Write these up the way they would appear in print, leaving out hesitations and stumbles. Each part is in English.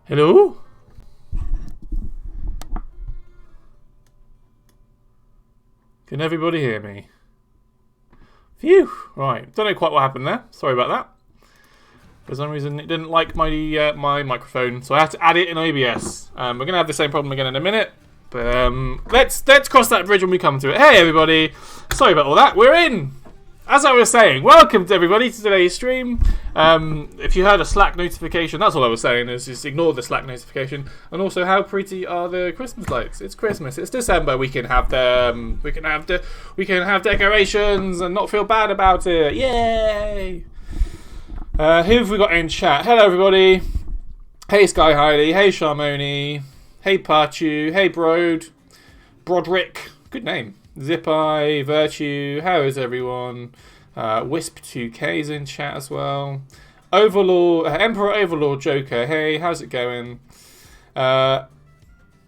Hello? Can everybody hear me? Phew! Right, don't know quite what happened there. Sorry about that. For some reason, it didn't like my my microphone, so I had to add it in OBS. We're gonna have the same problem again in a minute, but let's cross that bridge when we come to it. Hey everybody! Sorry about all that. We're in. As I was saying, welcome to everybody to today's stream. If you heard a Slack notification, that's all I was saying, is just ignore the Slack notification. And also, how pretty are the Christmas lights? It's Christmas. It's December. We can have them. We can have decorations and not feel bad about it. Yay! Who have we got in chat? Hello, everybody. Hey, Sky Hiley. Hey, Sharmoni. Hey, Pachu. Hey, Broderick. Good name. Zipai, Virtue, how is everyone? Wisp2K is in chat as well. Overlord, Emperor Overlord Joker, hey, how's it going? I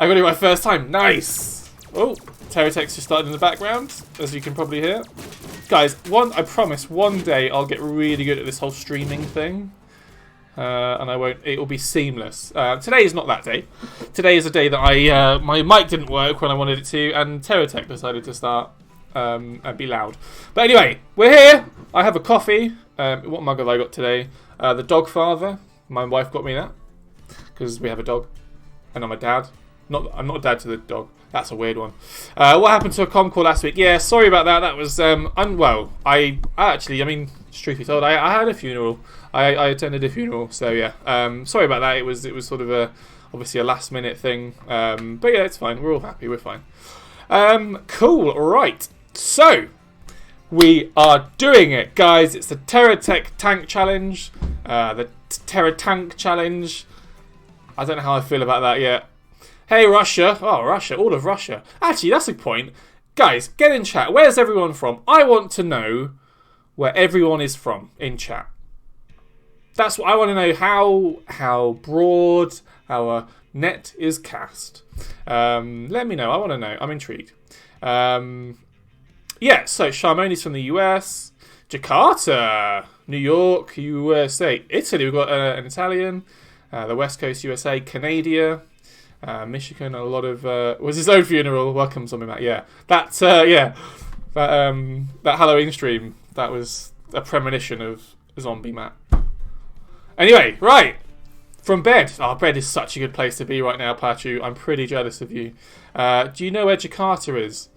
got it right first time, nice! Oh, TerraTech's just started in the background, as you can probably hear. Guys, I promise, one day I'll get really good at this whole streaming thing. And it will be seamless. Today is not that day. Today is a day that my mic didn't work when I wanted it to, and TerraTech decided to start and be loud. But anyway, we're here. I have a coffee. What mug have I got today? The Dog Father. My wife got me that because we have a dog, and I'm a dad. I'm not a dad to the dog. That's a weird one. What happened to a comm call last week? Yeah, sorry about that. That was unwell. Truth be told, I had a funeral. I attended a funeral, so yeah. Sorry about that. It was sort of obviously a last minute thing. But yeah, it's fine. We're all happy. We're fine. Cool. Right. So we are doing it, guys. It's the TerraTech Tank Challenge. The TerraTank Challenge. I don't know how I feel about that yet. Hey, Russia. Oh, Russia. All of Russia. Actually, that's a point. Guys, get in chat. Where's everyone from? I want to know where everyone is from in chat. That's what I want to know. How broad our net is cast. Let me know. I want to know. I'm intrigued. Yeah, so Sharmoni's from the US. Jakarta. New York, USA. Italy, we've got an Italian. The West Coast, USA. Canada. Michigan, a lot of was his own funeral. Welcome, something like that. Yeah, that Halloween stream. That was a premonition of Zombie Matt. Anyway, right from bed. Oh, bed is such a good place to be right now, Pachu. I'm pretty jealous of you. Do you know where Jakarta is?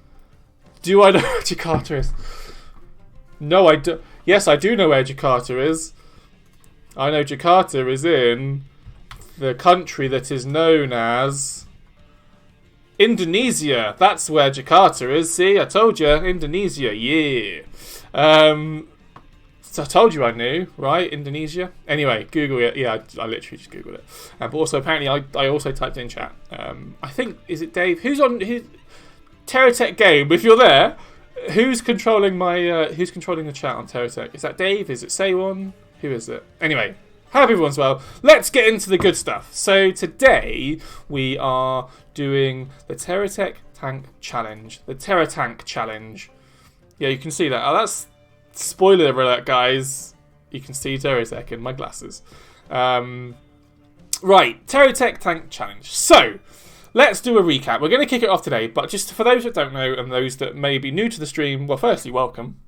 Do I know where Jakarta is? No, I do. Yes, I do know where Jakarta is. I know Jakarta is in the country that is known as Indonesia. That's where Jakarta is. See, I told you, Indonesia. Yeah. So I told you I knew, right? Indonesia. Anyway, Google it. Yeah, I literally just Googled it. But also, apparently, I also typed in chat. I think, is it Dave? Who's on his TerraTech game? If you're there, who's controlling who's controlling the chat on TerraTech? Is that Dave? Is it Saywon? Who is it? Anyway. Hope everyone's well. Let's get into the good stuff. So today we are doing the TerraTech Tank Challenge. The TerraTank Challenge. Yeah, you can see that. Oh, that's spoiler alert, guys. You can see TerraTech in my glasses. Right, TerraTech Tank Challenge. So, let's do a recap. We're going to kick it off today, but just for those that don't know and those that may be new to the stream, well, firstly, welcome.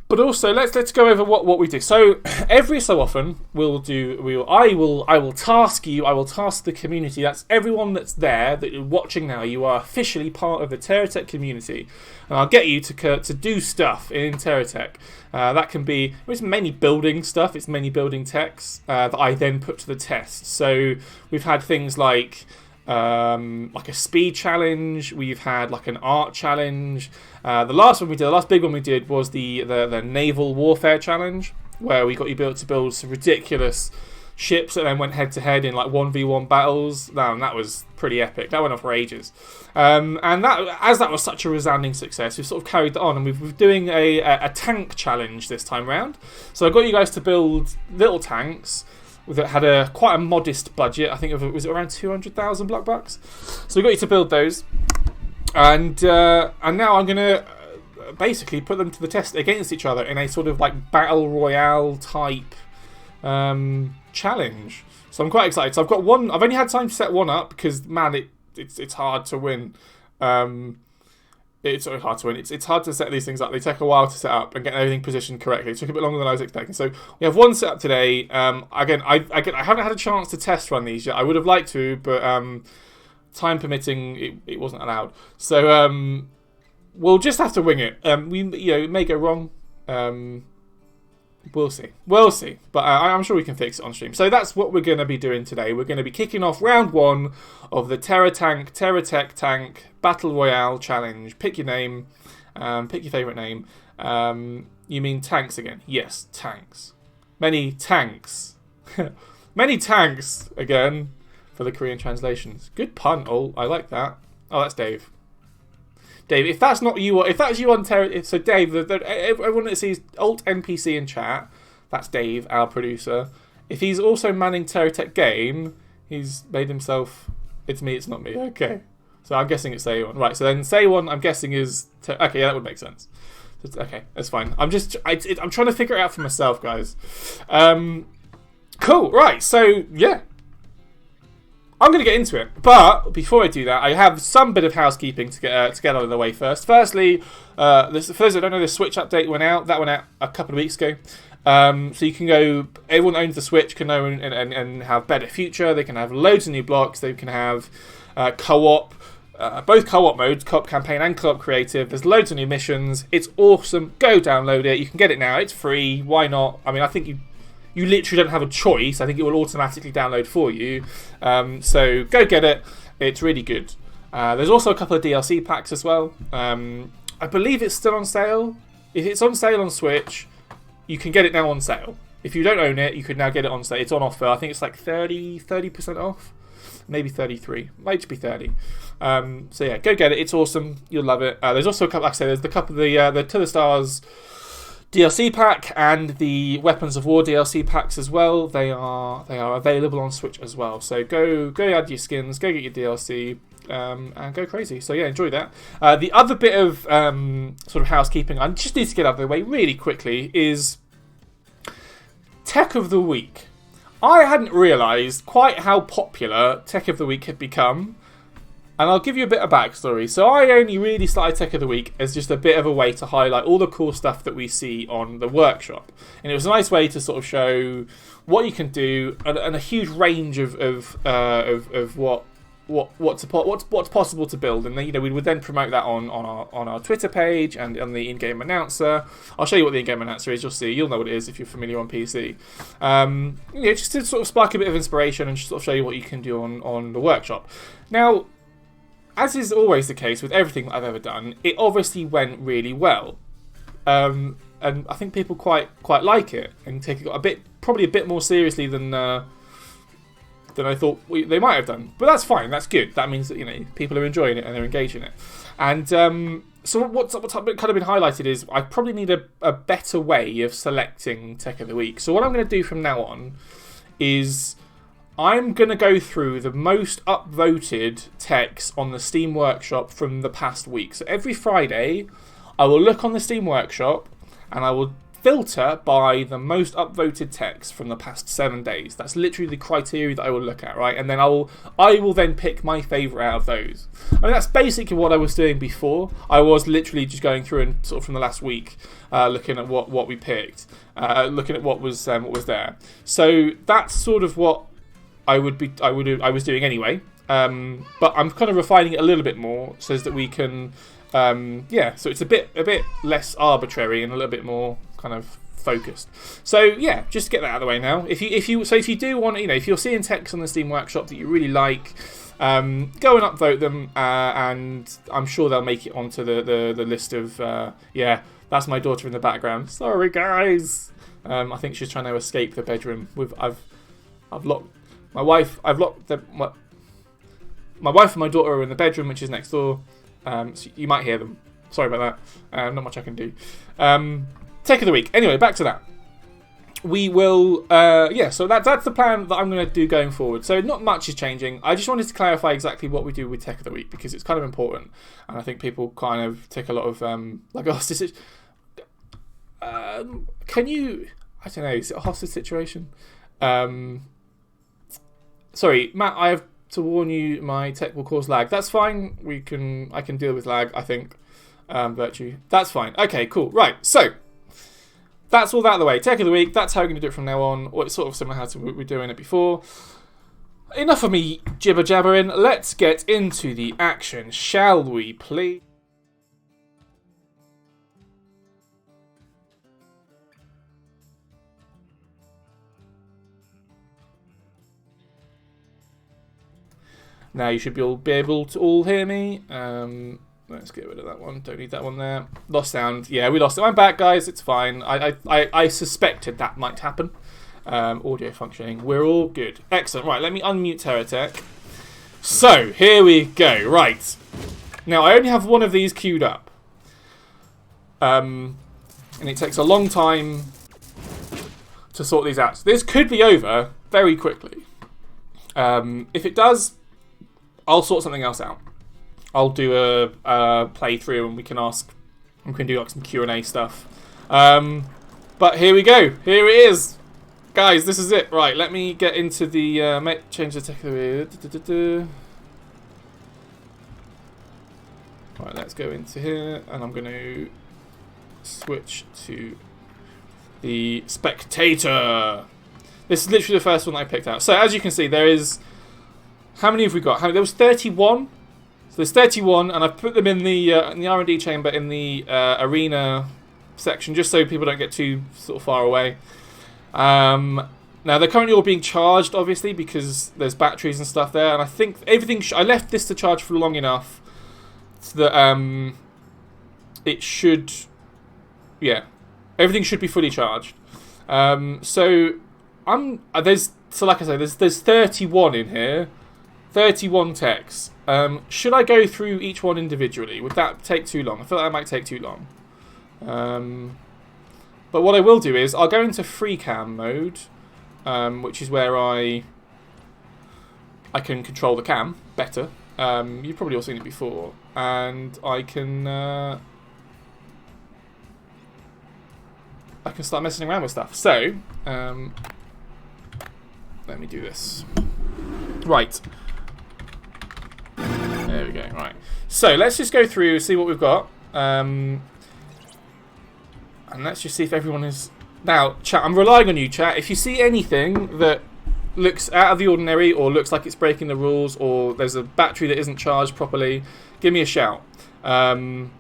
But also, let's go over what we do. So every so often, I will task you. I will task the community. That's everyone that's there that you're watching now. You are officially part of the TerraTech community, and I'll get you to do stuff in TerraTech. That can be, it's mainly building stuff. It's mainly building techs that I then put to the test. So we've had things like a speed challenge. We've had like an art challenge. The last big one we did was the naval warfare challenge, where we got you to build some ridiculous ships that then went head to head in like 1v1 battles. That was pretty epic. That went on for ages. And that was such a resounding success, we've sort of carried that on, and we're doing a tank challenge this time round. So I got you guys to build little tanks that had quite a modest budget. I think it was around 200,000 block bucks. So we got you to build those, and now I'm gonna basically put them to the test against each other in a sort of like battle royale type challenge. So I'm quite excited. So I've got one. I've only had time to set one up because, man, it's hard to win. It's hard to win. It's hard to set these things up. They take a while to set up and get everything positioned correctly. It took a bit longer than I was expecting. So we have one set up today. Again, I haven't had a chance to test run these yet. I would have liked to, but time permitting, it wasn't allowed. So we'll just have to wing it. It may go wrong. We'll see. But I'm sure we can fix it on stream. So that's what we're going to be doing today. We're going to be kicking off round 1 of the TerraTech Tank Battle Royale Challenge. Pick your name. Pick your favourite name. You mean tanks again? Yes, tanks. Many tanks. Many tanks again for the Korean translations. Good pun. Oh, I like that. Oh, that's Dave. Dave, if that's not you, if that's you on Terra, so Dave, everyone that sees Alt NPC in chat, that's Dave, our producer. If he's also manning TerraTech Game, he's made himself. It's me, it's not me. Okay, so I'm guessing it's Say1. Right, so then Say1, I'm guessing is okay. Yeah, that would make sense. Okay, that's fine. I'm trying to figure it out for myself, guys. Cool. Right. So yeah. I'm going to get into it, but before I do that, I have some bit of housekeeping to get out of the way first. Firstly, for those that don't know, the Switch update went out. That went out a couple of weeks ago. So you can go. Everyone owns the Switch can own and have better future. They can have loads of new blocks. They can have co-op, both co-op modes, co-op campaign and co-op creative. There's loads of new missions. It's awesome. Go download it. You can get it now. It's free. Why not? I mean, I think you literally don't have a choice. I think it will automatically download for you. So go get it. It's really good. There's also a couple of DLC packs as well. I believe it's still on sale. If it's on sale on Switch, you can get it now on sale. If you don't own it, you can now get it on sale. It's on offer. I think it's like 30% off. Maybe 33. Might just be 30. So yeah, go get it. It's awesome. You'll love it. There's also a couple, like I said, there's the couple of the To the Stars DLC pack and the Weapons of War DLC packs as well. They are available on Switch as well. So go add your skins, go get your DLC, and go crazy. So yeah, enjoy that. The other bit of sort of housekeeping I just need to get out of the way really quickly is Tech of the Week. I hadn't realised quite how popular Tech of the Week had become. And I'll give you a bit of backstory. So I only really started Tech of the Week as just a bit of a way to highlight all the cool stuff that we see on the workshop. And it was a nice way to sort of show what you can do and a huge range of what's possible to build. And then, we would then promote that on our Twitter page and on the in-game announcer. I'll show you what the in-game announcer is. You'll know what it is if you're familiar on PC. Just to sort of spark a bit of inspiration and just sort of show you what you can do on the workshop. Now, as is always the case with everything that I've ever done, it obviously went really well, and I think people quite like it and take it probably a bit more seriously than I thought they might have done. But that's fine. That's good. That means that people are enjoying it and they're engaging it. And so what's kind of been highlighted is I probably need a better way of selecting Tech of the Week. So what I'm going to do from now on is I'm going to go through the most upvoted techs on the Steam Workshop from the past week. So every Friday, I will look on the Steam Workshop and I will filter by the most upvoted techs from the past 7 days. That's literally the criteria that I will look at, right? And then I will then pick my favourite out of those. I mean, that's basically what I was doing before. I was literally just going through and sort of from the last week, looking at what we picked, looking at what was there. So that's sort of what I was doing anyway, but I'm kind of refining it a little bit more so that we can, so it's a bit less arbitrary and a little bit more kind of focused. So yeah, just to get that out of the way now. If you do want, if you're seeing techs on the Steam Workshop that you really like, go and upvote them, and I'm sure they'll make it onto the list of. That's my daughter in the background. Sorry guys. I think she's trying to escape the bedroom. I've locked. I've locked my wife and my daughter are in the bedroom, which is next door. So you might hear them. Sorry about that. Not much I can do. Tech of the Week. Anyway, back to that. We will. So that's the plan that I'm going to do going forward. So not much is changing. I just wanted to clarify exactly what we do with Tech of the Week because it's kind of important, and I think people kind of take a lot of I don't know. Is it a hostage situation? Sorry, Matt. I have to warn you. My tech will cause lag. That's fine. I can deal with lag. I think. Virtue. That's fine. Okay. Cool. Right. So that's all that out of the way. Tech of the week. That's how we're going to do it from now on. Or it's sort of similar how we were doing it before. Enough of me jibber jabbering. Let's get into the action, shall we, please? Now you should be able to all hear me. Let's get rid of that one. Don't need that one there. Lost sound. Yeah, we lost it. I'm back, guys. It's fine. I suspected that might happen. Audio functioning. We're all good. Excellent. Right, let me unmute TerraTech. So, here we go. Right. Now, I only have one of these queued up. And it takes a long time to sort these out. So this could be over very quickly. If it does, I'll sort something else out. I'll do a playthrough and we can do like some Q&A stuff. But here we go. Here it is. Guys, this is it. Right, let me get into the... change the tech of the... Right, let's go into here. And I'm going to switch to the spectator. This is literally the first one I picked out. So, as you can see, there is... How many have we got? There was 31. So there's 31, and I've put them in the R&D chamber in the arena section, just so people don't get too sort of far away. Now they're currently all being charged, obviously, because there's batteries and stuff there, and I think everything. I left this to charge for long enough so that it should, yeah, everything should be fully charged. So like I say, there's 31 in here, 31 techs. Should I go through each one individually? Would that take too long? I feel like that might take too long. But what I will do is I'll go into free cam mode, which is where I can control the cam better. You've probably all seen it before, and I can start messing around with stuff. So let me do this. Right. There we go. Right. So let's just go through, see what we've got. And let's just see if everyone is... Now, chat, I'm relying on you, chat. If you see anything that looks out of the ordinary or looks like it's breaking the rules or there's a battery that isn't charged properly, give me a shout. Because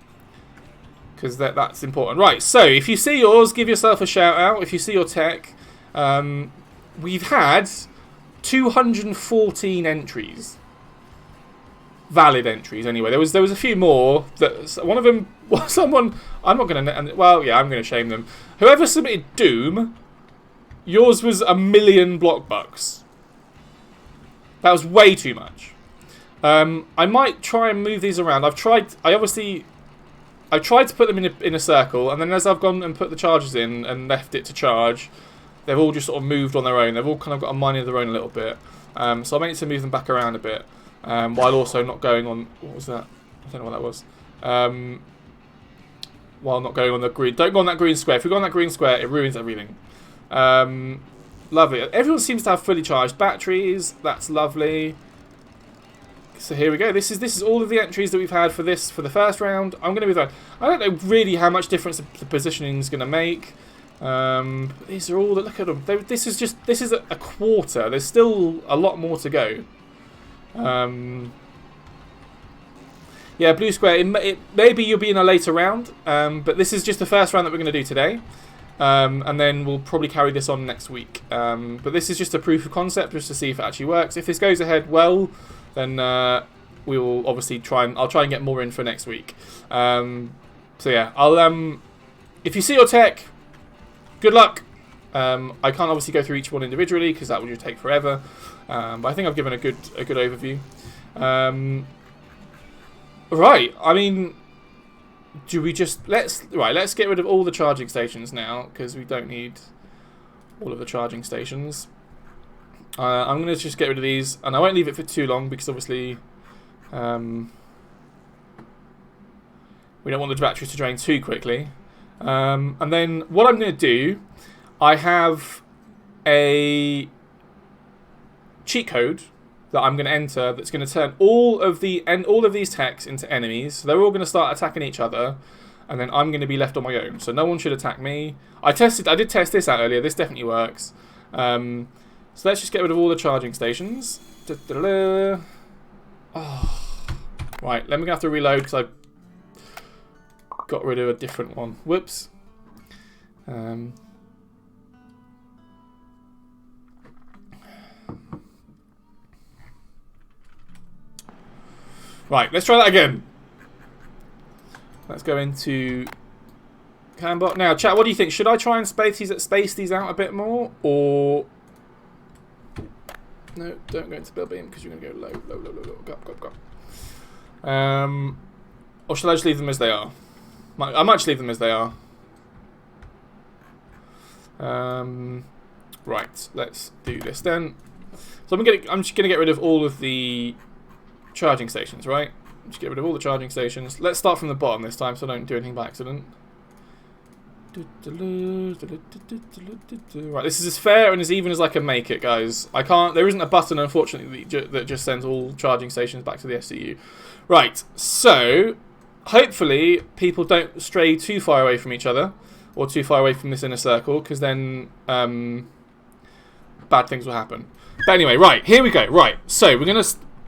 that's important. Right, so if you see yours, give yourself a shout out. If you see your tech, we've had 214 entries. Valid entries, anyway. There was a few more. That one of them was someone. I'm not going to. Well, yeah, I'm going to shame them. Whoever submitted Doom, yours was 1 million block bucks. That was way too much. I might try and move these around. I've tried to put them in a circle, and then as I've gone and put the chargers in and left it to charge, they've all just sort of moved on their own. They've all kind of got a mind of their own a little bit. So I may need to move them back around a bit. While also not going on... What was that? I don't know what that was. While not going on the green... Don't go on that green square. If we go on that green square, it ruins everything. Lovely. Everyone seems to have fully charged batteries. That's lovely. So here we go. This is all of the entries that we've had for the first round. I'm going to move on. I don't know really how much difference the positioning is going to make. These are all... Look at them. This is a quarter. There's still a lot more to go. Yeah, blue square. Maybe you'll be in a later round, but this is just the first round that we're going to do today, and then we'll probably carry this on next week. But this is just a proof of concept, just to see if it actually works. If this goes ahead well, then we will obviously I'll try and get more in for next week. So yeah, I'll if you see your tech, good luck. I can't obviously go through each one individually because that would just take forever. But I think I've given a good overview. Right, I mean, do we just let's get rid of all the charging stations now because we don't need all of the charging stations. I'm going to just get rid of these, and I won't leave it for too long because obviously we don't want the batteries to drain too quickly. And then what I'm going to do, I have a cheat code that I'm going to enter that's going to turn all of these techs into enemies. So they're all going to start attacking each other, and then I'm going to be left on my own. So no one should attack me. I did test this out earlier. This definitely works. So let's just get rid of all the charging stations. Oh. Right, let me have to reload because I got rid of a different one. Whoops. Right, let's try that again. Let's go into Canbot. Now, chat, what do you think? Should I try and space these out a bit more? Or... No, don't go into build beam because you're going to go low. Go. Or should I just leave them as they are? I might just leave them as they are. Right, let's do this then. So I'm just going to get rid of all of the charging stations, right? Just get rid of all the charging stations. Let's start from the bottom this time so I don't do anything by accident. Right, this is as fair and as even as I can make it, guys. There isn't a button, unfortunately, that just sends all charging stations back to the SCU. Right, so hopefully people don't stray too far away from each other or too far away from this inner circle, because then bad things will happen. But anyway, right, here we go. Right, so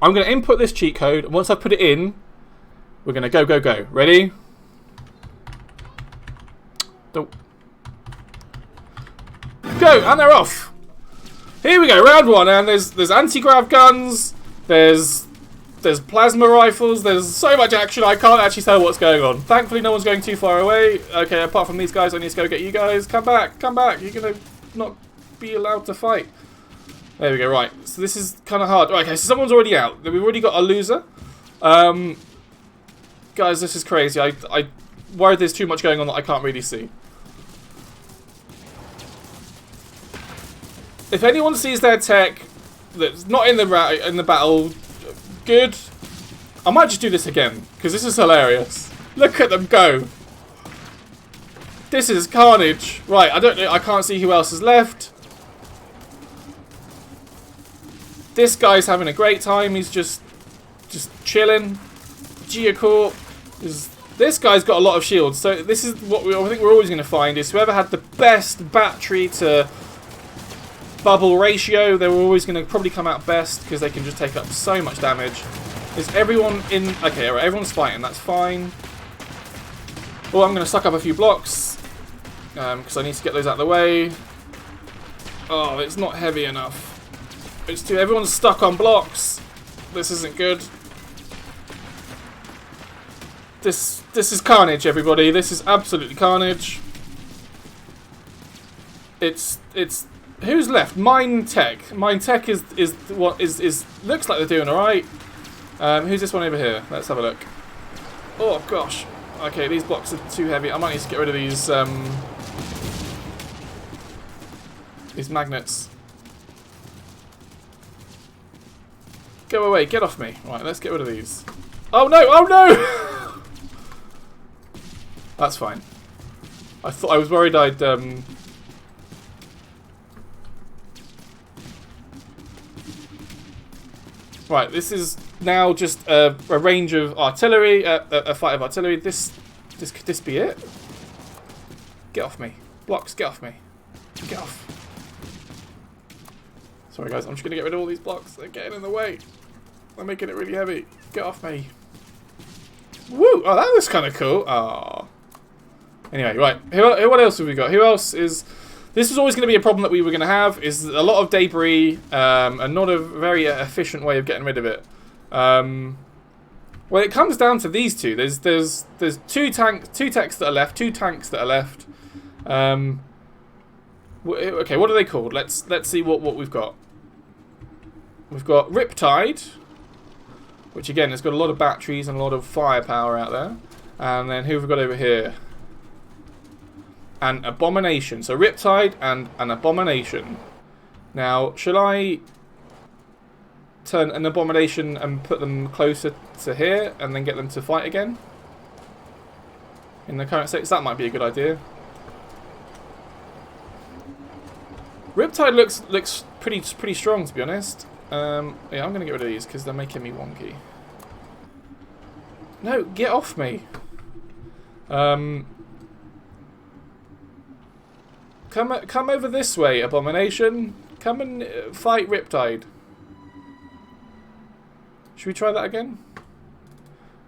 I'm gonna input this cheat code, and once I put it in, we're gonna go. Ready? Go, and they're off. Here we go, round one, and there's anti-grav guns, there's plasma rifles, there's so much action I can't actually tell what's going on. Thankfully no one's going too far away. Okay, apart from these guys, I need to go get you guys. Come back, you're gonna not be allowed to fight. There we go, right, so this is kind of hard. Right, okay, so someone's already out. We've already got a loser. Guys, this is crazy. I worried there's too much going on that I can't really see. If anyone sees their tech that's not in the battle, good. I might just do this again because this is hilarious. Look at them go. This is carnage. Right, I can't see who else is left. This guy's having a great time. He's just chilling. Geocorp is. This guy's got a lot of shields. So this is what I think we're always going to find is whoever had the best battery to bubble ratio, they were always going to probably come out best because they can just take up so much damage. Is everyone in? Okay, alright, everyone's fighting. That's fine. Oh, I'm going to suck up a few blocks because I need to get those out of the way. Oh, it's not heavy enough. It's too. Everyone's stuck on blocks. This isn't good. This is carnage, everybody. This is absolutely carnage. It's who's left? Mine Tech is what is looks like they're doing all right. Who's this one over here? Let's have a look. Oh gosh. Okay, these blocks are too heavy. I might need to get rid of these magnets. Go away, get off me. Right, let's get rid of these. Oh no, oh no! That's fine. I was worried I'd Right, this is now just a range of artillery, a fight of artillery. Could this be it? Get off me. Blocks, get off me. Get off. Sorry guys, I'm just going to get rid of all these blocks. They're getting in the way. They're making it really heavy. Get off me. Woo! Oh, that was kind of cool. Oh. Anyway, right. What else have we got? Who else is... This was always going to be a problem that we were going to have, is a lot of debris and not a very efficient way of getting rid of it. Well, it comes down to these two. There's two techs that are left, two tanks that are left. Okay, what are they called? Let's see what we've got. We've got Riptide, which again has got a lot of batteries and a lot of firepower out there. And then who have we got over here? An Abomination. So Riptide and an Abomination. Now, shall I turn an Abomination and put them closer to here and then get them to fight again? In the current state, that might be a good idea. Riptide looks pretty strong, to be honest. Yeah, I'm gonna get rid of these because they're making me wonky. No, get off me. Come over this way, Abomination. Come and fight Riptide. Should we try that again?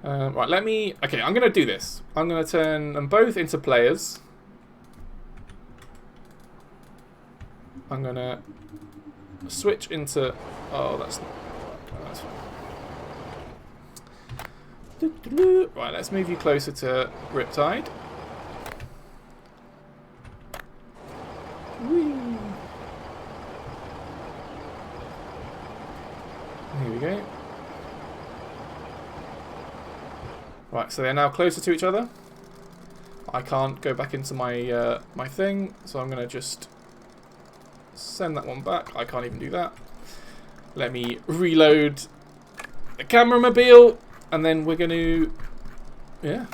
Right, let me... Okay, I'm going to do this. I'm going to turn them both into players. I'm going to switch into... Oh, that's fine. Right, let's move you closer to Riptide. Whee. Here we go. Right, so they're now closer to each other. I can't go back into my my thing, so I'm going to just send that one back. I can't even do that. Let me reload the camera mobile, and then we're going to... Yeah.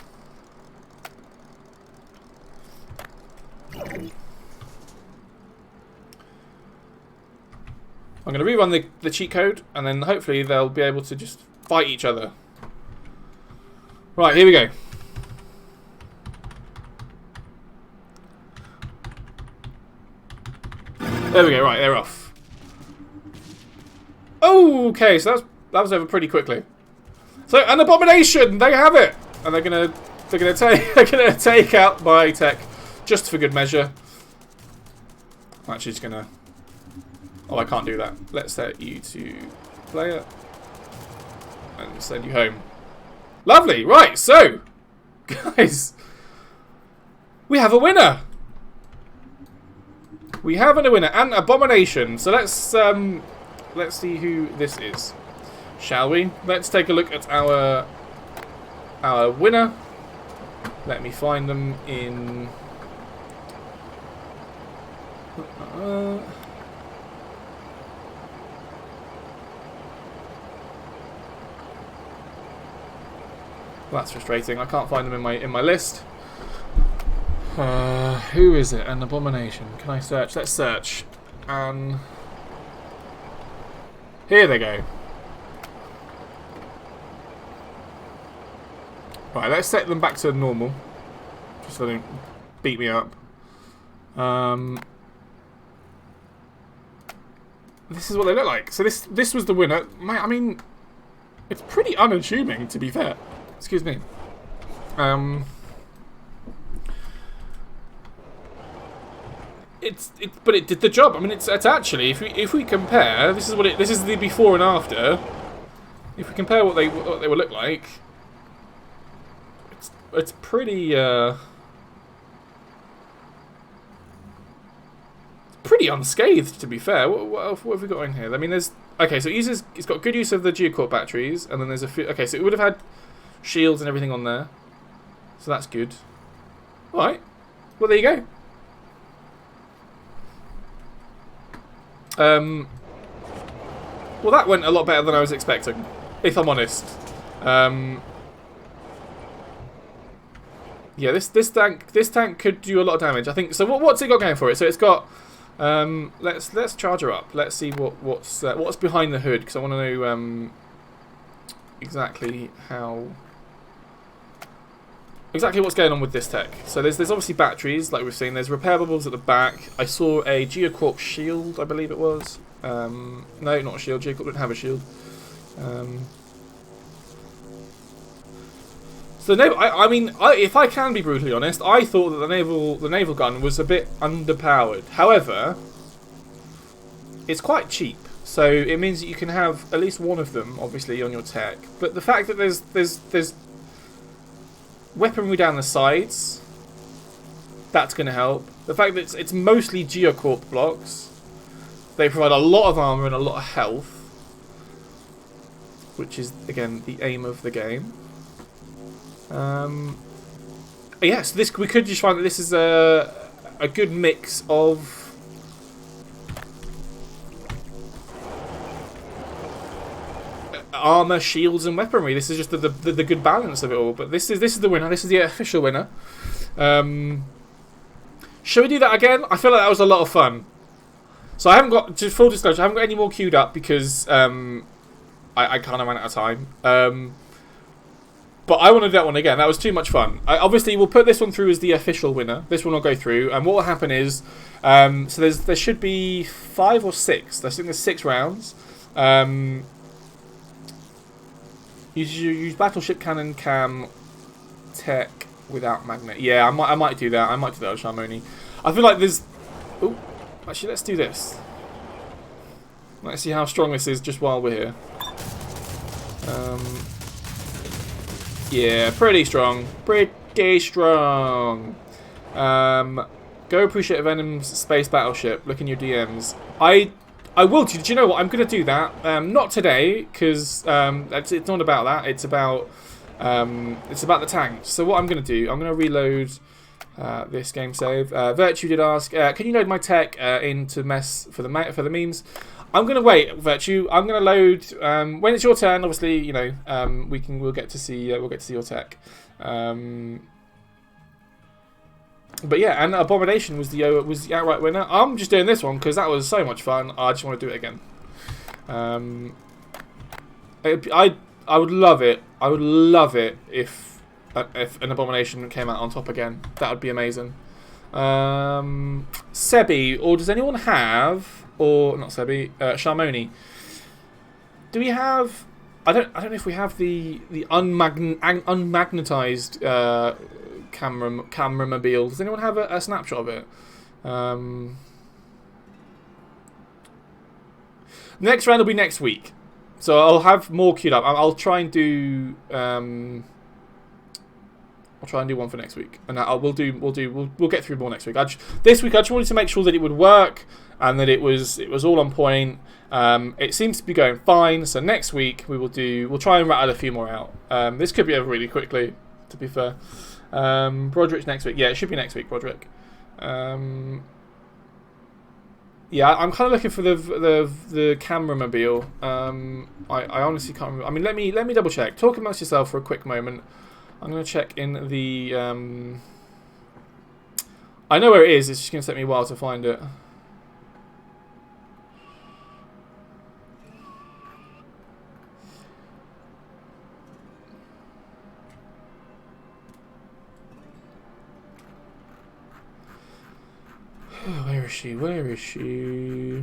I'm going to rerun the cheat code, and then hopefully they'll be able to just fight each other. Right, here we go. There we go, right, they're off. Oh, okay, so that was over pretty quickly. So, an abomination, they have it! And they're gonna take out my tech, just for good measure. I'm actually just gonna... Oh, I can't do that. Let's set you to player. And send you home. Lovely, right, so, guys, we have a winner. We have a winner, an abomination. So let's see who this is, shall we? Let's take a look at our winner. Let me find them in... That's frustrating. I can't find them in my list. Who is it? An abomination. Can I search? Let's search. And here they go. Right, let's set them back to normal, just so they don't beat me up. This is what they look like. So this was the winner. I mean, it's pretty unassuming, to be fair. Excuse me. But it did the job. I mean, it's actually, if we compare, this is the before and after. If we compare what they would look like, it's pretty pretty unscathed, to be fair. What have we got in here? I mean, there's okay. So it's got good use of the Geocorp batteries, and then there's a few. Okay, so it would have had shields and everything on there, so that's good. All right. Well, there you go. Well, that went a lot better than I was expecting, if I'm honest. Yeah, this tank could do a lot of damage, I think. So what's it got going for it? So it's got let's charge her up. Let's see what's behind the hood, because I want to know exactly what's going on with this tech. So there's obviously batteries, like we've seen. There's repair bubbles at the back. I saw a Geocorp shield, I believe it was. No, not a shield. Geocorp didn't have a shield. So I mean, if I can be brutally honest, I thought that the naval gun was a bit underpowered. However, it's quite cheap, so it means that you can have at least one of them, obviously, on your tech. But the fact that there's weaponry down the sides, that's going to help. The fact that it's mostly Geocorp blocks, they provide a lot of armor and a lot of health, which is again the aim of the game. Yes, we could just find that this is a good mix of armor, shields, and weaponry. This is just the good balance of it all. But this is the winner. This is the official winner. Shall we do that again? I feel like that was a lot of fun. So I haven't got, just full disclosure, I haven't got any more queued up because I kind of ran out of time. But I want to do that one again. That was too much fun. Obviously, we'll put this one through as the official winner. This one will go through. And what will happen is, so there should be 5 or 6. I think there's 6 rounds. Use battleship cannon cam tech without magnet. Yeah, I might do that. I might do that with Sharmoni. I feel like there's... Oh, actually, let's do this. Let's see how strong this is just while we're here. Yeah, pretty strong. Pretty strong. Go appreciate Venom's space battleship. Look in your DMs. I will. Do you know what? I'm going to do that. Not today, because it's not about that. It's about the tanks. So what I'm going to do, I'm going to reload this game save. Virtue did ask, can you load my tech into mess for the memes? I'm gonna wait, Virtue. I'm gonna load when it's your turn. Obviously, you know, we'll get to see your tech. But yeah, and Abomination was the outright winner. I'm just doing this one because that was so much fun. I just want to do it again. I would love it. I would love it if an Abomination came out on top again. That would be amazing. Sebi, or does anyone have? Or not Sebi, Sharmoni. Do we have? I don't know if we have the unmagnetized camera mobile. Does anyone have a snapshot of it? Next round will be next week, so I'll have more queued up. I'll try and do. I'll try and do one for next week, and we'll get through more next week. This week I just wanted to make sure that it would work and that it was all on point. It seems to be going fine. So next week we'll try and rattle a few more out. This could be over really quickly, to be fair. Broderick's next week. Yeah, it should be next week, Broderick. Yeah, I'm kind of looking for the camera mobile. I honestly can't remember. I mean, let me double check. Talk amongst yourself for a quick moment. I'm going to check in the... I know where it is. It's just going to take me a while to find it. Where is she? Where is she?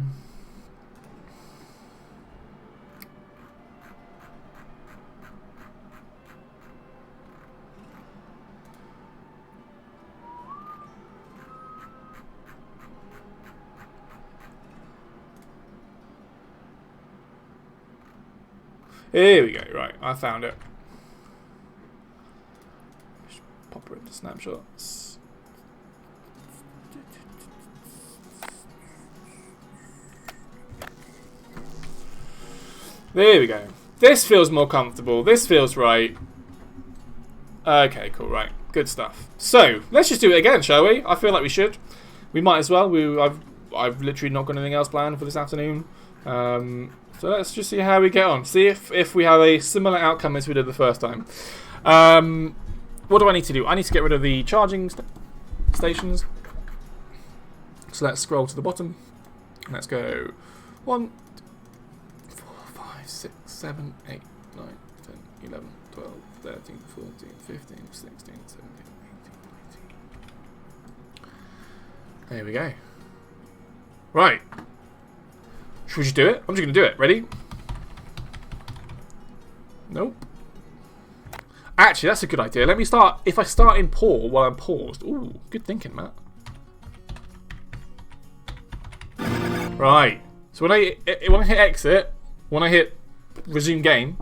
Here we go, right, I found it. Just pop her into snapshots. There we go. This feels more comfortable. This feels right. Okay, cool, right. Good stuff. So, let's just do it again, shall we? I feel like we should. We might as well. I've literally not got anything else planned for this afternoon. So let's just see how we get on. See if we have a similar outcome as we did the first time. What do I need to do? I need to get rid of the charging stations. So let's scroll to the bottom. Let's go 1, 4, 5, 6, 7, 8, 9, 10, 11, 12, 13, 14, 15, 16, 17, 18, 19. There we go. Right. Should we just do it? I'm just going to do it. Ready? Nope. Actually, that's a good idea. Let me start. If I start in pour while I'm paused. Ooh, good thinking, Matt. Right. So when I hit exit, when I hit resume game,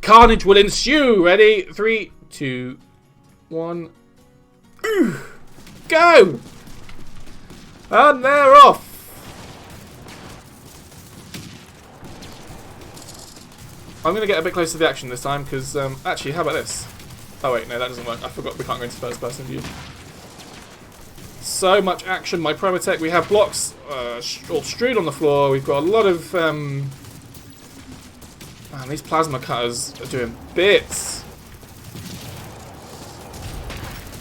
carnage will ensue. Ready? 3, 2, 1. Ooh. Go! And they're off. I'm going to get a bit closer to the action this time, because, actually, how about this? Oh wait, no, that doesn't work. I forgot we can't go into first person view. So much action. My Promotech, we have blocks all strewed on the floor. We've got a lot of, man, these plasma cutters are doing bits.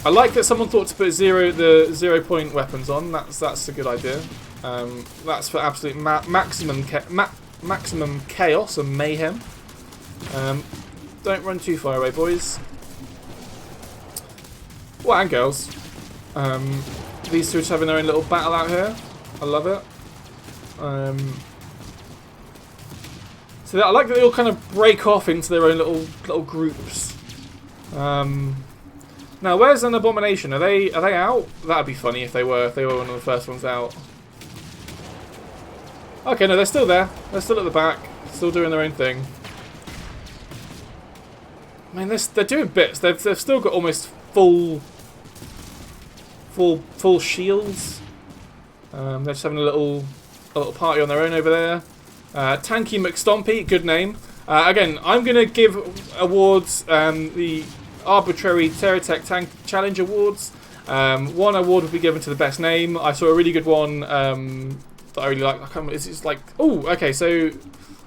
I like that someone thought to put the 0 point weapons on. That's a good idea. That's for absolute maximum chaos and mayhem. Don't run too far away, boys. Well, and girls. These two are just having their own little battle out here. I love it. So I like that they all kind of break off into their own little groups. Now, where's an abomination? Are they out? That'd be funny if they were one of the first ones out. Okay, no, they're still there. They're still at the back, still doing their own thing. Man, they're doing bits. They've still got almost full shields. They're just having a little party on their own over there. Tanky McStompy, good name. Again, I'm gonna give awards. The arbitrary TerraTech Tank Challenge Awards. One award will be given to the best name. I saw a really good one that I really like. I can't remember. It's like, oh, okay. So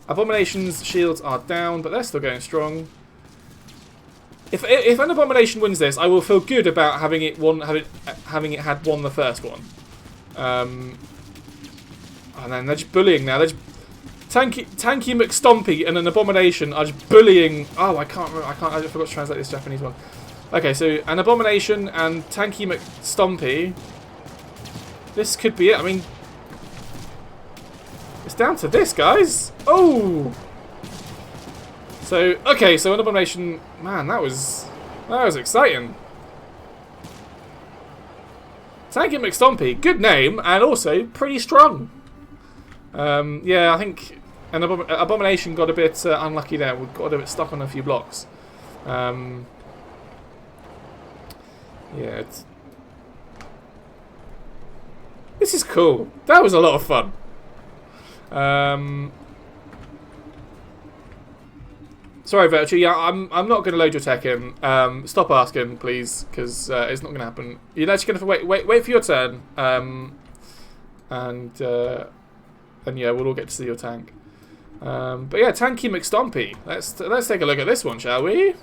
Abomination's shields are down, but they're still going strong. If an Abomination wins this, I will feel good about having it had won the first one. And then they're just bullying now. They're just Tanky McStompy and an Abomination are just bullying. Oh, I forgot to translate this Japanese one. Okay, so an Abomination and Tanky McStompy. This could be it. I mean, it's down to this, guys. Oh. So, okay, so an Abomination, man, that was exciting. Tanky McStompy, good name, and also pretty strong. Yeah, I think an Abomination got a bit unlucky there. We got a bit stuck on a few blocks. Yeah, this is cool. That was a lot of fun. Sorry, Virtue. Yeah, I'm not going to load your tech in. Stop asking, please, because it's not going to happen. You're actually going to have to wait for your turn. And yeah, we'll all get to see your tank. But yeah, Tanky McStompy. Let's take a look at this one, shall we?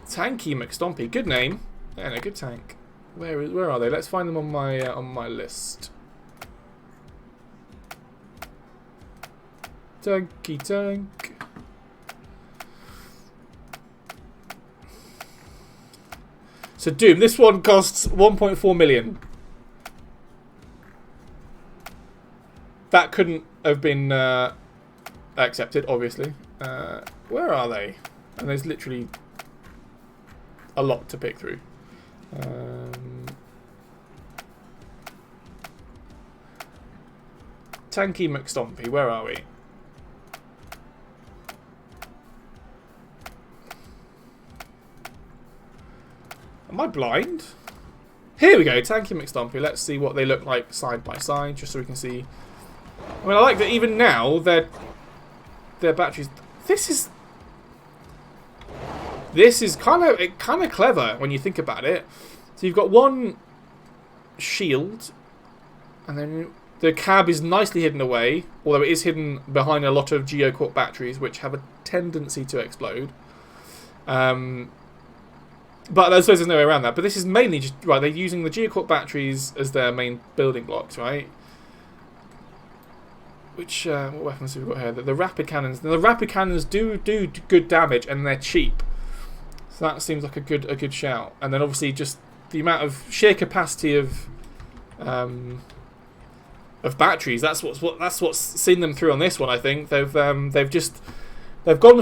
Tanky McStompy, good name, and a good tank. Where are they? Let's find them on my list. Tanky tank. So Doom, this one costs 1.4 million. That couldn't have been accepted, obviously. Where are they? And there's literally a lot to pick through. Tanky McStompy, where are we? Am I blind? Here we go, Tanky McStompy. Let's see what they look like side by side, just so we can see. I mean, I like that even now their batteries. This is kind of clever when you think about it. So you've got one shield, and then the cab is nicely hidden away, although it is hidden behind a lot of geocorp batteries, which have a tendency to explode. But I suppose there's no way around that. But this is mainly just right. They're using the geocorp batteries as their main building blocks, right? Which what weapons have we got here? The rapid cannons. Now, the rapid cannons do good damage, and they're cheap. So that seems like a good shout. And then obviously just the amount of sheer capacity of batteries. That's what's seen them through on this one. I think they've gone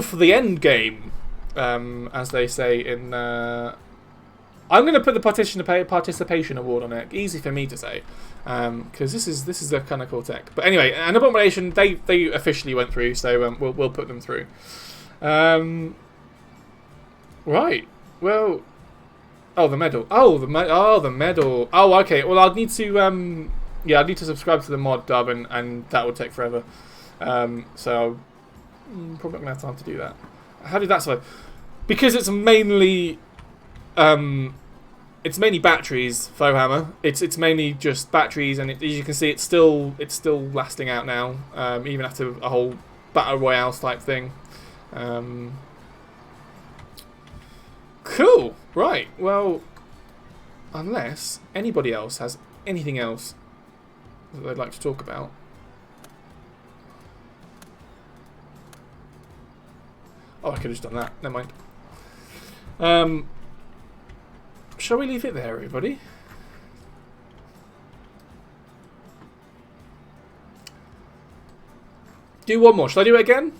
for the end game. As they say in, I'm going to put the participation award on it. Easy for me to say, because this is a kind of cool tech. But anyway, an Abomination they officially went through, so we'll put them through. Right. Well. Oh, the medal. Oh, the medal. Oh, okay. Well, I'd need to yeah, I need to subscribe to the mod dub, and that would take forever. So probably not gonna have time to do that. How did that survive? Because it's mainly batteries, Flowhammer. It's mainly just batteries, and as you can see, it's still lasting out now, even after a whole battle royale type thing. Cool. Right. Well, Unless anybody else has anything else that they'd like to talk about. Oh, I could have just done that. Never mind. Shall we leave it there, everybody? Do one more. Shall I do it again?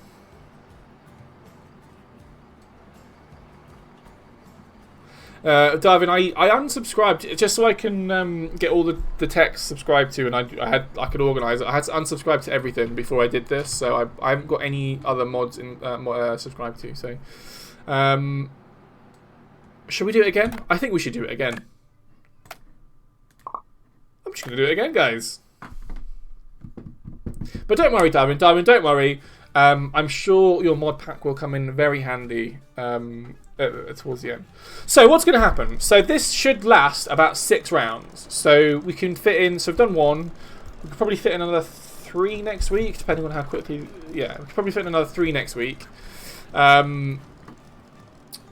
Darwin, I unsubscribed just so I can get all the text subscribed to, and I could organise it. I had to unsubscribe to everything before I did this, so I haven't got any other mods in subscribed to. So, should we do it again? I think we should do it again. I'm just going to do it again, guys. But don't worry, Darwin, don't worry. I'm sure your mod pack will come in very handy towards the end. So what's going to happen? So this should last about 6 rounds. So we can fit in, so we've done 1. We could probably fit in another 3 next week, depending on how quickly, yeah, we could probably fit in another 3 next week. And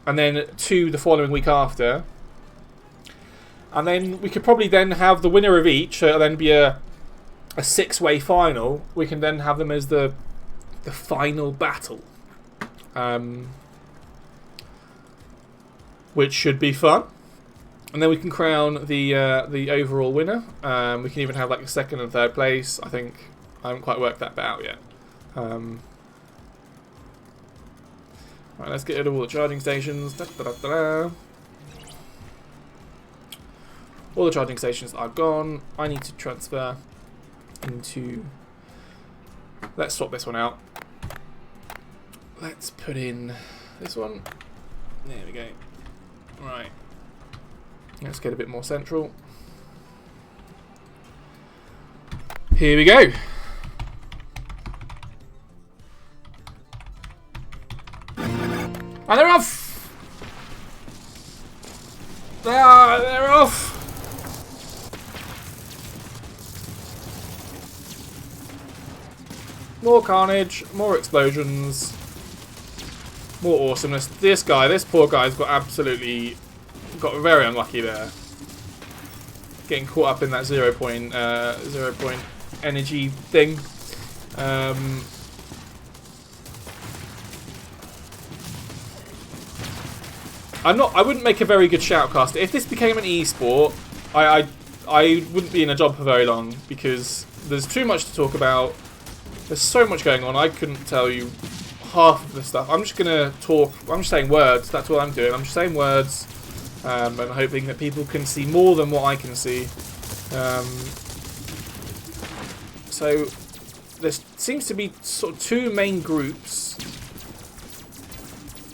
then 2 the following week after. And then we could probably then have the winner of each, then be a 6-way final. We can then have them as the final battle, which should be fun. And then we can crown the overall winner. We can even have like a 2nd and 3rd place. I think I haven't quite worked that bit out yet. Right, let's get rid of all the charging stations. Da, da, da, da, da. All the charging stations are gone. I need to transfer into... Let's swap this one out. Let's put in this one. There we go. Right. Let's get a bit more central. Here we go. And they're off! They're off! More carnage, more explosions, more awesomeness. This poor guy's got very unlucky there. Getting caught up in that 0 point energy thing. I wouldn't make a very good shoutcaster. If this became an e-sport, I wouldn't be in a job for very long because there's too much to talk about. There's so much going on, I couldn't tell you half of the stuff. I'm just going to talk, I'm just saying words, that's what I'm doing. I'm just saying words, and hoping that people can see more than what I can see. So, there seems to be sort of 2 main groups.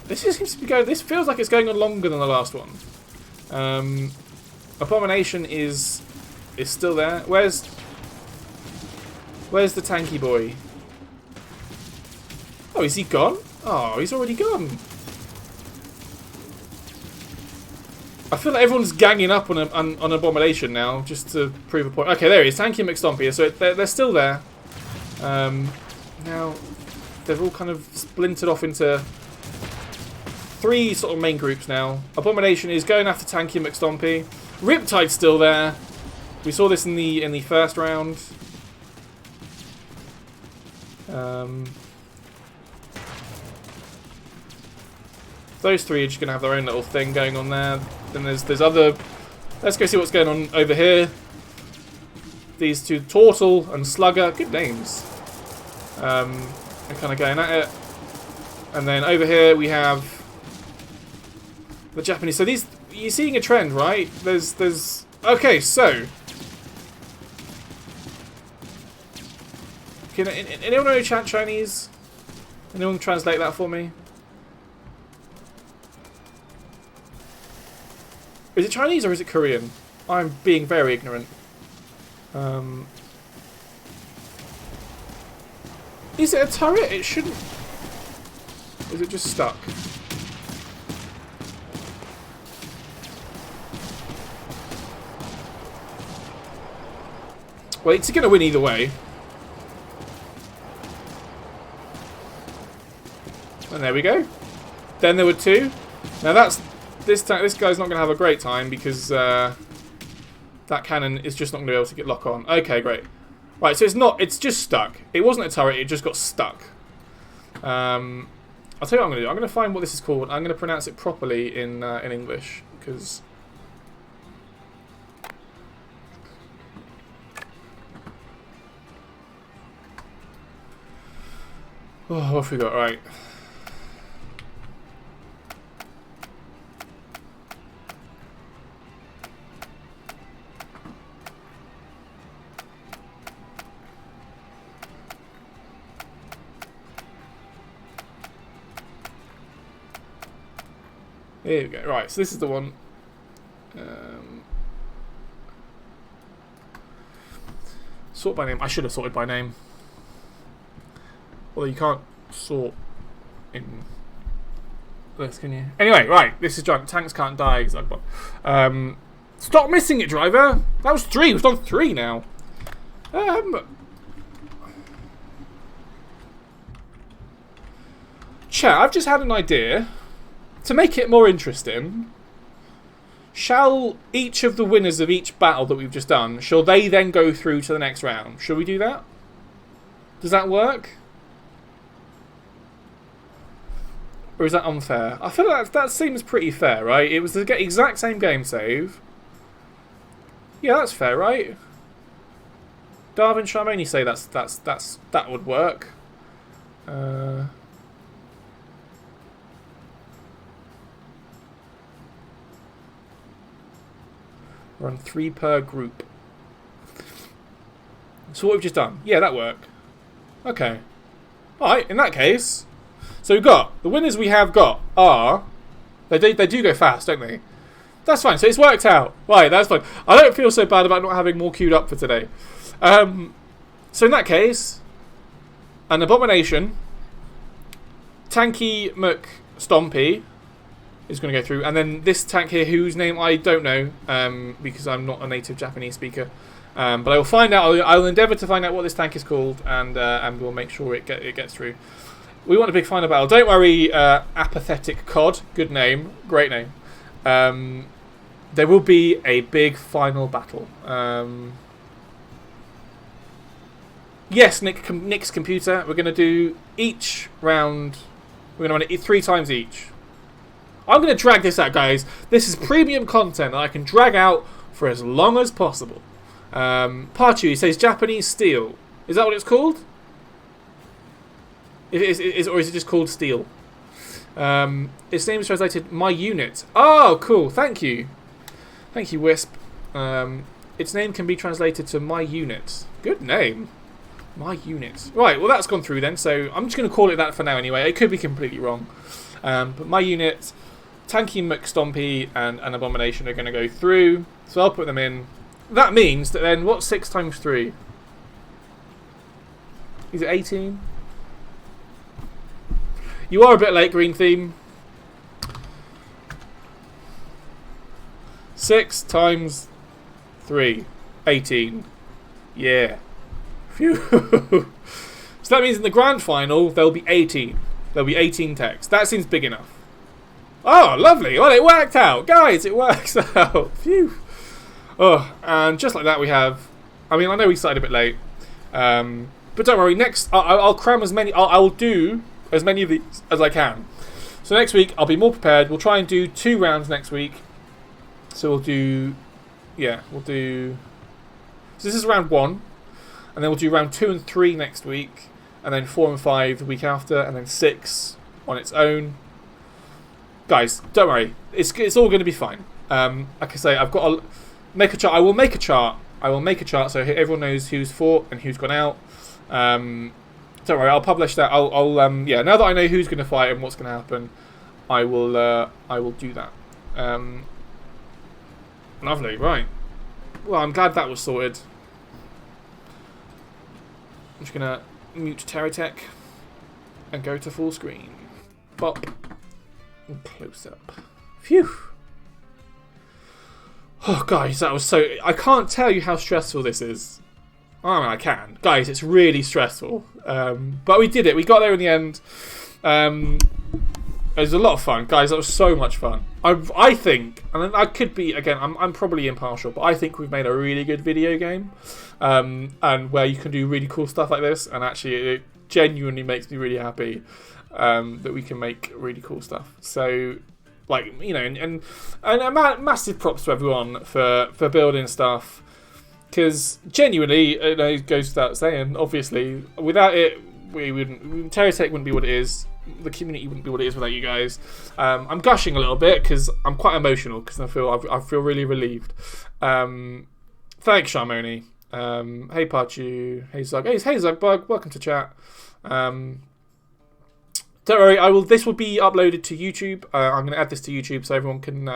This seems to be going, this feels like it's going on longer than the last one. Abomination is still there. Where's the tanky boy? Oh, is he gone? Oh, he's already gone. I feel like everyone's ganging up on Abomination now, just to prove a point. Okay, there he is, Tanky and McStompy. So they're still there. Now, they've all kind of splintered off into 3 sort of main groups now. Abomination is going after Tanky and McStompy. Riptide's still there. We saw this in the first round. Those 3 are just going to have their own little thing going on there. Then there's other... Let's go see what's going on over here. These 2, Tortle and Slugger. Good names. They're kind of going at it. And then over here we have the Japanese. So these... You're seeing a trend, right? There's... Okay, so... Can anyone know Chinese? Anyone translate that for me? Is it Chinese or is it Korean? I'm being very ignorant. Is it a turret? It shouldn't... Is it just stuck? Well, it's going to win either way. And there we go. Then there were 2. Now that's... This guy's not going to have a great time because That cannon is just not going to be able to get lock on. Okay, great. Right, so it's just stuck. It wasn't a turret, it just got stuck. I'll tell you what I'm going to do. I'm going to find what this is called. I'm going to pronounce it properly in English, because... Oh, what have we got? Right. Here we go. Right, so this is the one. Sort by name. I should have sorted by name. Although you can't sort in this, can you? Anyway, right. This is giant. Tanks can't die. Stop missing it, driver. That was 3. We've done 3 now. Chat, I've just had an idea. To make it more interesting, shall each of the winners of each battle that we've just done, shall they then go through to the next round? Shall we do that? Does that work? Or is that unfair? I feel like that seems pretty fair, right? It was the exact same game save. Yeah, that's fair, right? Darwin Charmaine say that would work. Run 3 per group. So what we've just done. Yeah, that worked. Okay. Alright, in that case. So we've got, the winners we have got are, they do go fast, don't they? That's fine, so it's worked out. Right, that's fine. I don't feel so bad about not having more queued up for today. So in that case, an Abomination, Tanky McStompy, is going to go through, and then this tank here, whose name I don't know, because I'm not a native Japanese speaker, but I will find out. I will endeavour to find out what this tank is called, and we'll make sure it gets through. We want a big final battle. Don't worry, Apathetic Cod. Good name, great name. There will be a big final battle. Yes, Nick's computer. We're going to do each round. We're going to run it 3 times each. I'm going to drag this out, guys. This is premium content that I can drag out for as long as possible. Parchu says Japanese steel. Is that what it's called? Or is it just called steel? Its name is translated My Unit. Oh, cool. Thank you. Thank you, Wisp. Its name can be translated to My Unit. Good name. My Unit. Right, well that's gone through then, so I'm just going to call it that for now anyway. It could be completely wrong. But My Unit... Tanky McStompy and an Abomination are going to go through, so I'll put them in. That means that then, what's 6 times 3? Is it 18? You are a bit late, Green Theme. 6 times 3. 18. Yeah. Phew. So that means in the grand final, there'll be 18. There'll be 18 techs. That seems big enough. Oh, lovely. Well, it worked out. Guys, it works out. Phew. Oh, and just like that we have... I mean, I know we started a bit late. But don't worry. Next, I'll cram as many... I'll do as many of these as I can. So next week, I'll be more prepared. We'll try and do 2 rounds next week. So we'll do... Yeah, we'll do... So this is round 1. And then we'll do round 2 and 3 next week. And then 4 and 5 the week after. And then 6 on its own. Guys, don't worry. It's all going to be fine. Like I say, I've got to make a chart. I will make a chart. So everyone knows who's fought and who's gone out. Don't worry. I'll publish that. Yeah. Now that I know who's going to fight and what's going to happen, I will do that. Lovely. Right. Well, I'm glad that was sorted. I'm just going to mute TerraTech and go to full screen. Bop. And close up. Phew. Oh, guys, that was so... I can't tell you how stressful this is. I mean, I can. Guys, it's really stressful. But we did it. We got there in the end. It was a lot of fun, guys. That was so much fun. I think, and I could be again. I'm probably impartial, but I think we've made a really good video game, and where you can do really cool stuff like this. And actually, it genuinely makes me really happy that we can make really cool stuff. So, like, you know, and massive props to everyone for building stuff, because genuinely, it goes without saying. Obviously, without it, TerraTech wouldn't be what it is. The community wouldn't be what it is without you guys. I'm gushing a little bit because I'm quite emotional because I feel really relieved. Thanks, Sharmoni. Hey Parchu. Hey Zug. Hey Zugbug. Welcome to chat. Don't worry. This will be uploaded to YouTube. I'm going to add this to YouTube so everyone can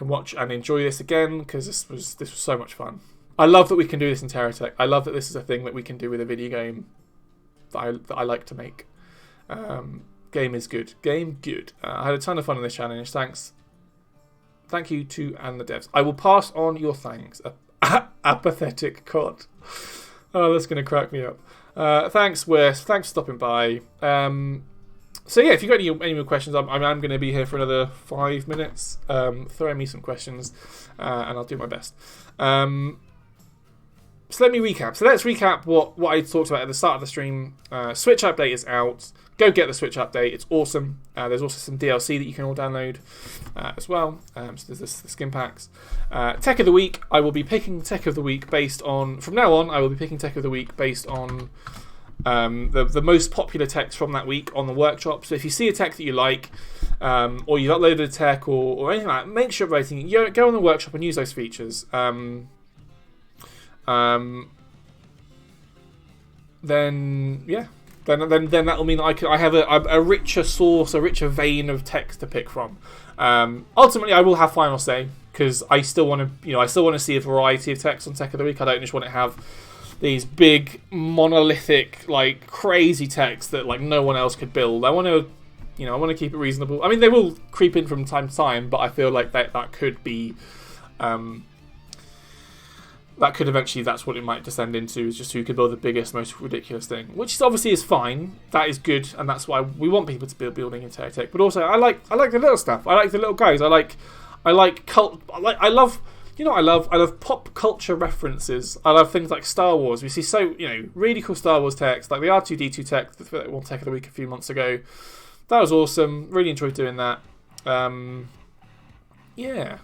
watch and enjoy this again, because this was so much fun. I love that we can do this in TerraTech. I love that this is a thing that we can do with a video game that I like to make. Game is good. Game good. I had a ton of fun on this challenge. Thank you to and the devs. I will pass on your thanks. Apathetic cod. Oh, that's going to crack me up. Thanks, Wes. Thanks for stopping by. So yeah, if you've got any more questions, I'm going to be here for another 5 minutes. Throw me some questions, and I'll do my best. So let me recap. So let's recap what I talked about at the start of the stream. Switch update is out. Go get the Switch update. It's awesome. There's also some DLC that you can all download as well. So there's the skin packs. Tech of the week. I will be picking Tech of the week based on... From now on, I will be picking Tech of the week based on the most popular techs from that week on the workshop. So if you see a tech that you like, or you've uploaded a tech or anything like that, make sure rating. Go on the workshop and use those features. Then yeah. Then that will mean that I have a richer source, a richer vein of text to pick from. Ultimately, I will have final say, because I still want to see a variety of text on Tech of the Week. I don't just want to have these big monolithic, like, crazy text that like no one else could build. I want to keep it reasonable. I mean, they will creep in from time to time, but I feel like that could be. That could eventually, that's what it might descend into, is just who could build the biggest, most ridiculous thing. Which obviously is fine. That is good, and that's why we want people to be building in TerraTech. But also, I like the little stuff. I like the little guys. I love pop culture references. I love things like Star Wars. We see really cool Star Wars text, like the R2-D2 tech, one Tech of the Week a few months ago. That was awesome. Really enjoyed doing that. Yeah.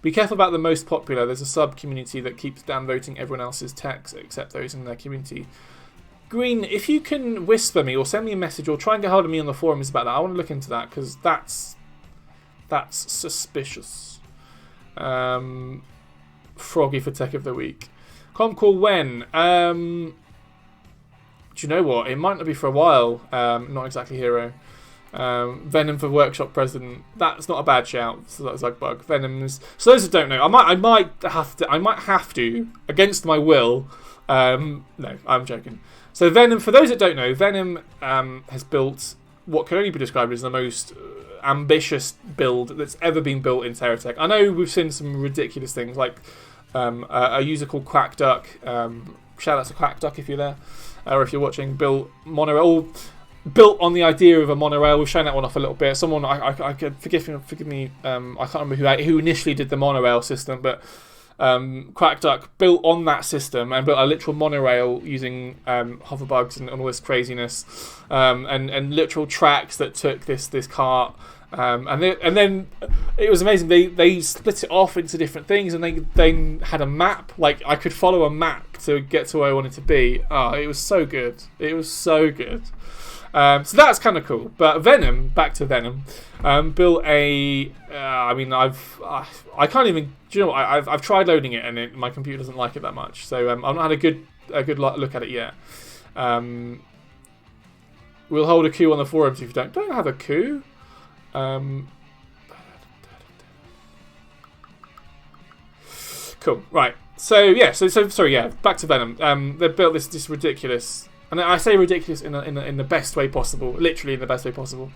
Be careful about the most popular. There's a sub-community that keeps downvoting everyone else's text except those in their community. Green, if you can whisper me or send me a message or try and get hold of me on the forums about that, I want to look into that, because that's suspicious. Froggy for Tech of the Week. Comcall when? Do you know what? It might not be for a while. Not exactly Hero. Venom for Workshop President. That's not a bad shout. So that's like bug. Venom's. So those who don't know, I might have to against my will. No, I'm joking. So Venom, for those that don't know, Venom has built what can only be described as the most ambitious build that's ever been built in TerraTech. I know we've seen some ridiculous things, like a user called Quackduck. Shout out to Quackduck if you're there, or if you're watching. Built monorail. Built on the idea of a monorail. We've shown that one off a little bit. Someone, I could forgive me. I can't remember who initially did the monorail system, but Quackduck built on that system and built a literal monorail using hoverbugs and all this craziness, and literal tracks that took this cart. And then it was amazing. They split it off into different things, and they had a map. Like, I could follow a map to get to where I wanted to be. Oh, it was so good. It was so good. So that's kind of cool. But Venom, back to Venom, built a. I can't even. Do you know what? I've tried loading it, and my computer doesn't like it that much. So I've not had a good look at it yet. We'll hold a coup on the forums if you don't have a coup. Cool. Right. So yeah. So sorry. Yeah. Back to Venom. They built this ridiculous. And I say ridiculous in the best way possible, literally in the best way possible.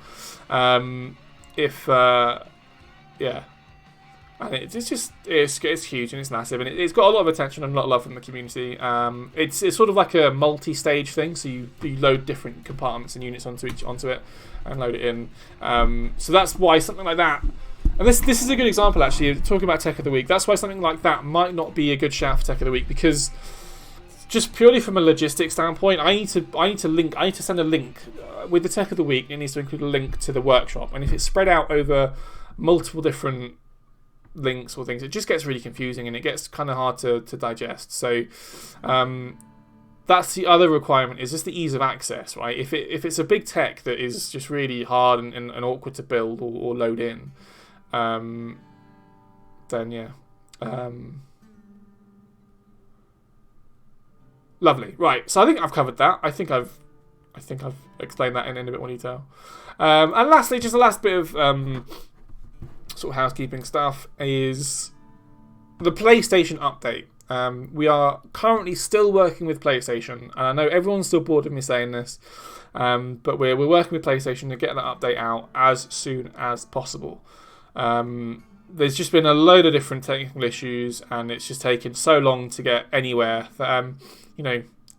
And it's huge and it's massive, and it's got a lot of attention and a lot of love from the community. It's sort of like a multi-stage thing, so you load different compartments and units onto it and load it in. So that's why something like that, and this is a good example actually. Talking about Tech of the Week, that's why something like that might not be a good shout for Tech of the Week, because just purely from a logistics standpoint, I need to send a link with the Tech of the Week. It needs to include a link to the workshop, and if it's spread out over multiple different links or things, it just gets really confusing and it gets kind of hard to digest. So that's the other requirement, is just the ease of access, right? If it's a big tech that is just really hard and awkward to build or load in, then yeah. Lovely. Right, so I think I've covered that. I think I've explained that in a bit more detail. And lastly, just the last bit of sort of housekeeping stuff is the PlayStation update. We are currently still working with PlayStation, and I know everyone's still bored of me saying this, but we're working with PlayStation to get that update out as soon as possible. There's just been a load of different technical issues, and it's just taken so long to get anywhere that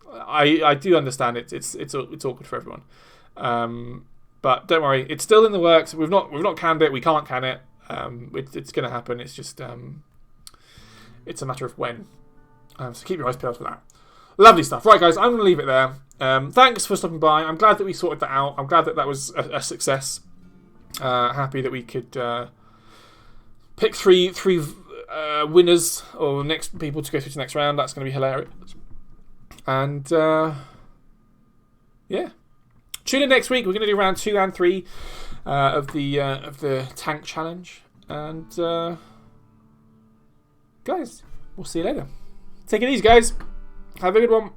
I do understand it's awkward for everyone. But don't worry, it's still in the works. We've not canned it. We can't can it. It's going to happen. It's just it's a matter of when. So keep your eyes peeled for that. Lovely stuff. Right, guys, I'm going to leave it there. Thanks for stopping by. I'm glad that we sorted that out. I'm glad that was a success. Happy that we could pick three winners or next people to go through to the next round. That's going to be hilarious. And yeah, tune in next week. We're going to do round 2 and 3 of the tank challenge. And guys, we'll see you later. Take it easy, guys. Have a good one.